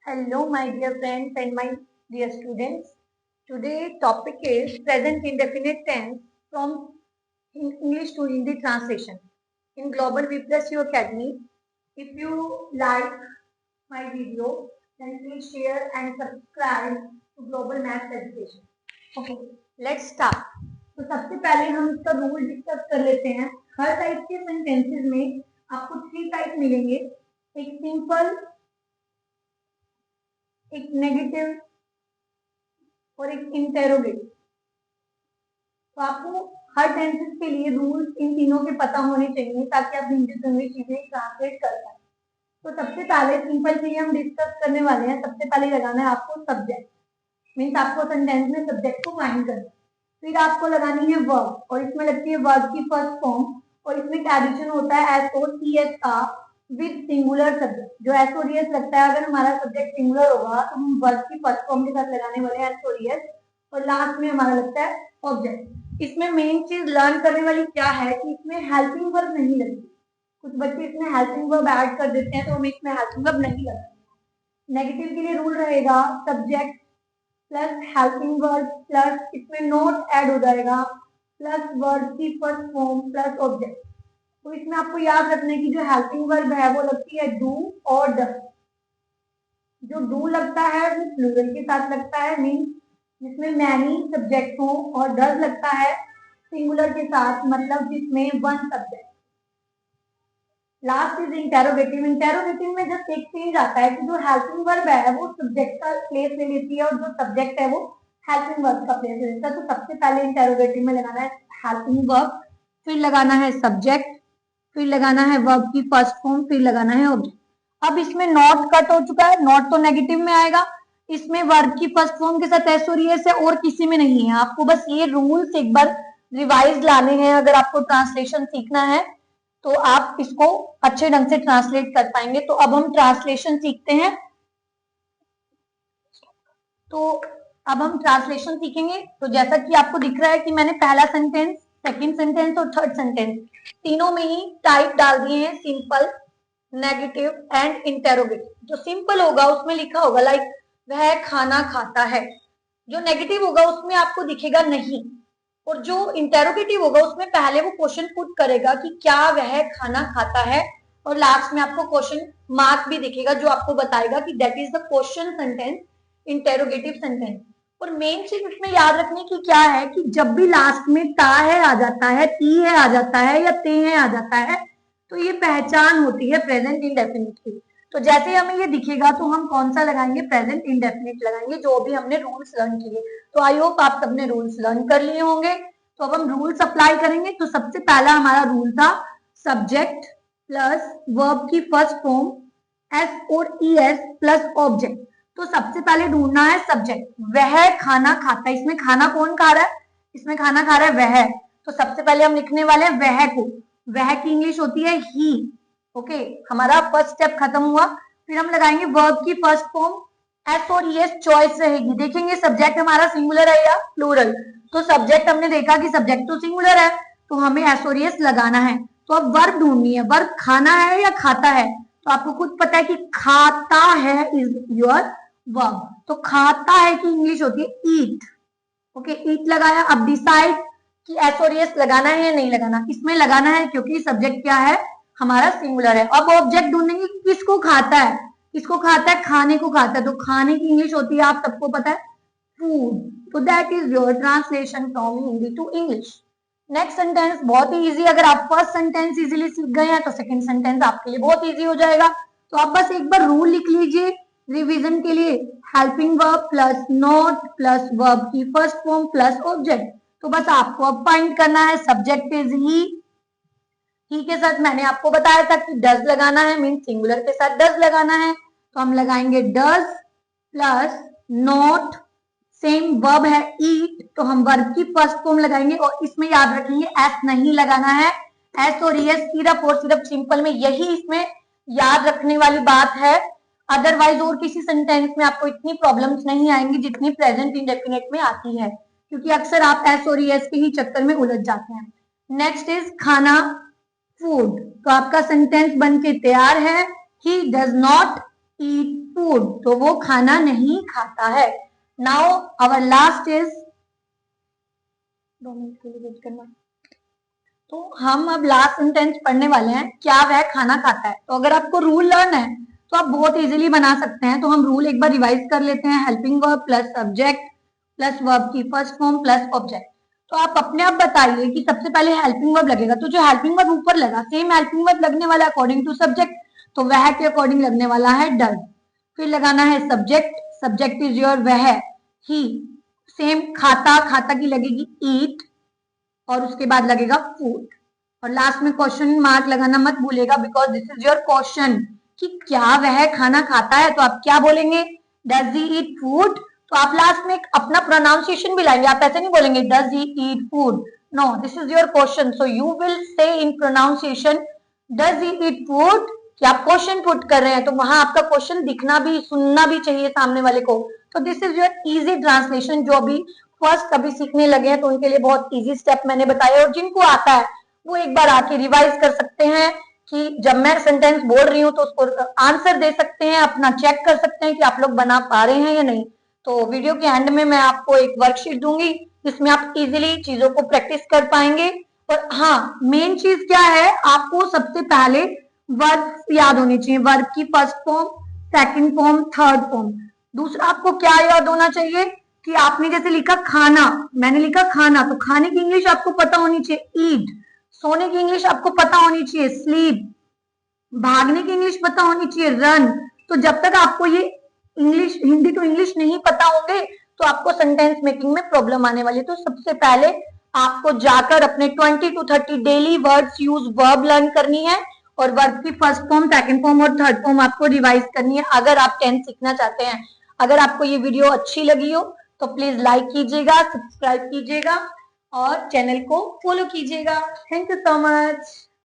Hello, my dear friends and my dear students. Today topic is present indefinite tense from English to Hindi translation in Global V Plus U Academy. If you like my video, then please share and subscribe to Global Maths Education. Okay, let's start. तो सबसे पहले हम इसका rule discuss कर लेते हैं. हर type के sentences में आपको 3 टाइप मिलेंगे. एक सिंपल, एक नेगेटिव और एक इंटेरोगेटिव. तो आपको हर टेंसेस के लिए रूल्स इन तीनों के पता होने चाहिए ताकि आप हिंदी से इंग्लिश चीजें ट्रांसलेट कर पाए. तो सबसे पहले सिंपल चीजें हम डिस्कस करने वाले हैं. सबसे पहले लगाना है आपको सब्जेक्ट, मीन्स आपको सेंटेंस में सब्जेक्ट को फाइंड करना है. फिर आपको लगानी है वर्ब, और इसमें लगती है वर्ब की फर्स्ट फॉर्म, और इसमें एडिशन होता है SOCH का विद सिंगुलर सब्जेक्ट. जो SODS लगता है, अगर हमारा सब्जेक्ट सिंगुलर होगा तो हम वर्ब की फर्स्ट फॉर्म के साथ लगाने वाले हैं SODS, और लास्ट में हमारा लगता है ऑब्जेक्ट. इसमें मेन चीज लर्न करने वाली क्या है कि इसमें हेल्पिंग वर्ब नहीं लगती. कुछ बच्चे इसमें हेल्पिंग वर्ब ऐड कर देते हैं, तो हमें इसमें हेल्पिंग वर्ब नहीं लगती. नेगेटिव के लिए रूल रहेगा subject plus helping verb plus इसमें नोट ऐड हो जाएगा प्लस वर्ब की फर्स्ट फॉर्म प्लस ऑब्जेक्ट. तो इसमें आपको याद रखना है कि जो हेल्पिंग वर्ब है वो लगती है डू और डज. जो डू लगता है वो प्लूरल के साथ लगता है, मीन्स जिसमें मैनी सब्जेक्ट हो, और डज लगता है सिंगुलर के साथ, मतलब जिसमें one subject. Last is interrogative. Interrogative में जस्ट एक चेंज आता है कि जो हेल्पिंग वर्ब है वो सब्जेक्ट का प्लेस ले लेती है, और जो सब्जेक्ट है वो हेल्पिंग वर्ब का प्लेस ले लेता है. तो सबसे पहले इंटेरोगेटिव में लगाना है हेल्पिंग वर्ब, फिर लगाना है सब्जेक्ट, फिर लगाना है वर्ब की फर्स्ट फॉर्म, फिर लगाना है ऑब्जेक्ट. अब इसमें नॉट कट हो चुका है, नॉट तो नेगेटिव में आएगा. इसमें वर्ब की फर्स्ट फॉर्म के साथ SODS है, और किसी में नहीं है. आपको बस ये रूल्स एक बार रिवाइज लाने हैं. अगर आपको ट्रांसलेशन सीखना है तो आप इसको अच्छे ढंग से ट्रांसलेट कर पाएंगे. तो अब हम ट्रांसलेशन सीखते हैं. तो अब हम ट्रांसलेशन सीखेंगे. तो जैसा कि आपको दिख रहा है कि मैंने पहला सेंटेंस, सेकंड सेंटेंस और थर्ड सेंटेंस तीनों में ही टाइप डाल दिए हैं, सिंपल, नेगेटिव एंड इंटेरोगेटिव. जो सिंपल होगा उसमें लिखा होगा लाइक वह खाना खाता है. जो नेगेटिव होगा उसमें आपको दिखेगा नहीं, और जो इंटेरोगेटिव होगा उसमें पहले वो क्वेश्चन पुट करेगा कि क्या वह खाना खाता है, और लास्ट में आपको क्वेश्चन मार्क भी दिखेगा जो आपको बताएगा कि that is the question sentence, interrogative sentence. और मेन चीज इसमें याद रखने की क्या है कि जब भी लास्ट में ता है आ जाता है, ती है आ जाता है, या ते है आ जाता है, तो ये पहचान होती है प्रेजेंट इंडेफिनिट की. तो जैसे हमें ये दिखेगा तो हम कौन सा लगाएंगे, प्रेजेंट इंडेफिनिट लगाएंगे, जो भी हमने रूल्स लर्न किए. तो आई होप आप सबने रूल्स लर्न कर लिए होंगे. तो अब हम रूल्स अप्लाई करेंगे. तो सबसे पहला हमारा रूल था सब्जेक्ट प्लस वर्ब की first form SOES plus object. तो सबसे पहले ढूंढना है सब्जेक्ट. वह खाना खाता है. इसमें खाना कौन खा रहा है, इसमें खाना खा रहा है वह. तो सबसे पहले हम लिखने वाले हैं वह को. वह की इंग्लिश होती है ही. ओके, हमारा फर्स्ट स्टेप खत्म हुआ. फिर हम लगाएंगे वर्ब की फर्स्ट फॉर्म SOES, चॉइस रहेगी. देखेंगे सब्जेक्ट हमारा सिंगुलर है या प्लूरल. तो सब्जेक्ट हमने देखा कि सब्जेक्ट तो सिंगुलर है, तो हमें SOES लगाना है. तो अब वर्ब ढूंढनी है. वर्ब खाना है या खाता है. तो आपको खुद पता है कि खाता है इज योर वर्ब. तो खाता है की इंग्लिश होती है ईट. ओके, ईट लगाया. अब डिसाइड कि SOES लगाना है या नहीं लगाना. इसमें लगाना है क्योंकि सब्जेक्ट क्या है हमारा सिंगुलर है. अब ऑब्जेक्ट ढूंढेंगे कि किसको खाता है. किसको खाता है, खाने को खाता है. तो खाने की इंग्लिश होती है, आप सबको पता है, फूड. तो that is your translation from Hindi to English. Next sentence बहुत ही इजी. अगर आप फर्स्ट सेंटेंस इजीली सीख गए हैं तो सेकंड सेंटेंस आपके लिए बहुत इजी हो जाएगा. तो आप बस एक बार रूल लिख लीजिए रिवीजन के लिए. Helping verb plus not plus verb की फर्स्ट फॉर्म प्लस ऑब्जेक्ट. तो बस आपको अब फाइंड करना है सब्जेक्ट इज ही. ही के साथ मैंने आपको बताया था कि डज लगाना है, मीन सिंगुलर के साथ डज लगाना है. तो हम लगाएंगे does plus not, same verb है ईट, तो हम वर्ब की फर्स्ट फॉर्म लगाएंगे. और इसमें याद रखेंगे एस नहीं लगाना है. SOES सिर्फ और सिर्फ सिंपल में, यही इसमें याद रखने वाली बात है. अदरवाइज और किसी सेंटेंस में आपको इतनी प्रॉब्लम्स नहीं आएंगी जितनी प्रेजेंट इंडेफिनिट में आती है, क्योंकि अक्सर आप SOES के ही चक्कर में उलझ जाते हैं. नेक्स्ट इज खाना, फूड. तो आपका सेंटेंस बन के तैयार है. He does not eat food, तो वो खाना नहीं खाता है। Now our last is, 2 minute के लिए वेट करना। तो हम अब लास्ट सेंटेंस पढ़ने वाले हैं, क्या वह खाना खाता है। तो अगर आपको रूल लर्न है तो आप बहुत इजीली बना सकते हैं। तो हम रूल एक बार रिवाइज कर लेते हैं। Helping verb plus subject plus verb की फर्स्ट फॉर्म प्लस ऑब्जेक्ट। तो आप अपने आप बताइए कि सबसे पहले हेल्पिंग वर्ब लगेगा, तो जो हेल्पिंग वर्ब ऊपर लगा सेम हेल्पिंग वर्ब लगने वाला अकॉर्डिंग टू सब्जेक्ट, तो वह के अकॉर्डिंग लगने वाला है डज। फिर लगाना है सब्जेक्ट, सब्जेक्ट इज योर वह, ही, सेम खाता, खाता की लगेगी ईट, और उसके बाद लगेगा फूड। और लास्ट में क्वेश्चन मार्क लगाना मत भूलेगा, because this is your question कि क्या वह खाना खाता है। तो आप क्या बोलेंगे, डज ही ईट फूड। तो आप लास्ट में एक अपना प्रोनाउंसिएशन भी लाएंगे, आप ऐसे नहीं बोलेंगे does he eat food, no, this is your question, so you will say in pronunciation does he eat food, कि आप क्वेश्चन पुट कर रहे हैं, तो वहां आपका क्वेश्चन दिखना भी, सुनना भी चाहिए सामने वाले को। तो this is your easy translation, जो अभी फर्स्ट कभी सीखने लगे हैं तो उनके लिए बहुत इजी स्टेप मैंने बताया। और जिनको आता है वो एक बार आके रिवाइज कर सकते हैं कि जब मैं सेंटेंस बोल रही हूँ तो उसको आंसर दे सकते हैं, अपना चेक कर सकते हैं कि आप लोग बना पा रहे हैं या नहीं। तो वीडियो के एंड में मैं आपको एक वर्कशीट दूंगी जिसमें आप इजीली चीजों को प्रैक्टिस कर पाएंगे। और हाँ, मेन चीज क्या है, आपको सबसे पहले वर्ब याद होनी चाहिए, वर्ब की first form, second form, third form. दूसरा आपको क्या याद होना चाहिए कि आपने जैसे लिखा खाना, मैंने लिखा खाना, तो खाने की इंग्लिश आपको पता होनी चाहिए ईट, सोने की इंग्लिश आपको पता होनी चाहिए स्लीप, भागने की इंग्लिश पता होनी चाहिए रन। तो जब तक आपको ये इंग्लिश, हिंदी टू इंग्लिश नहीं पता होंगे तो आपको सेंटेंस मेकिंग में प्रॉब्लम आने वाली है। तो सबसे पहले आपको जाकर अपने 20 to 30 daily words use verb learn करनी है, और वर्ब की फर्स्ट फॉर्म, सेकंड फॉर्म और थर्ड फॉर्म आपको रिवाइज करनी है अगर आप 10 सीखना चाहते हैं। अगर आपको ये वीडियो अच्छी लगी हो तो प्लीज लाइक कीजिएगा, सब्सक्राइब कीजिएगा और चैनल को फॉलो कीजिएगा। Thank you so much.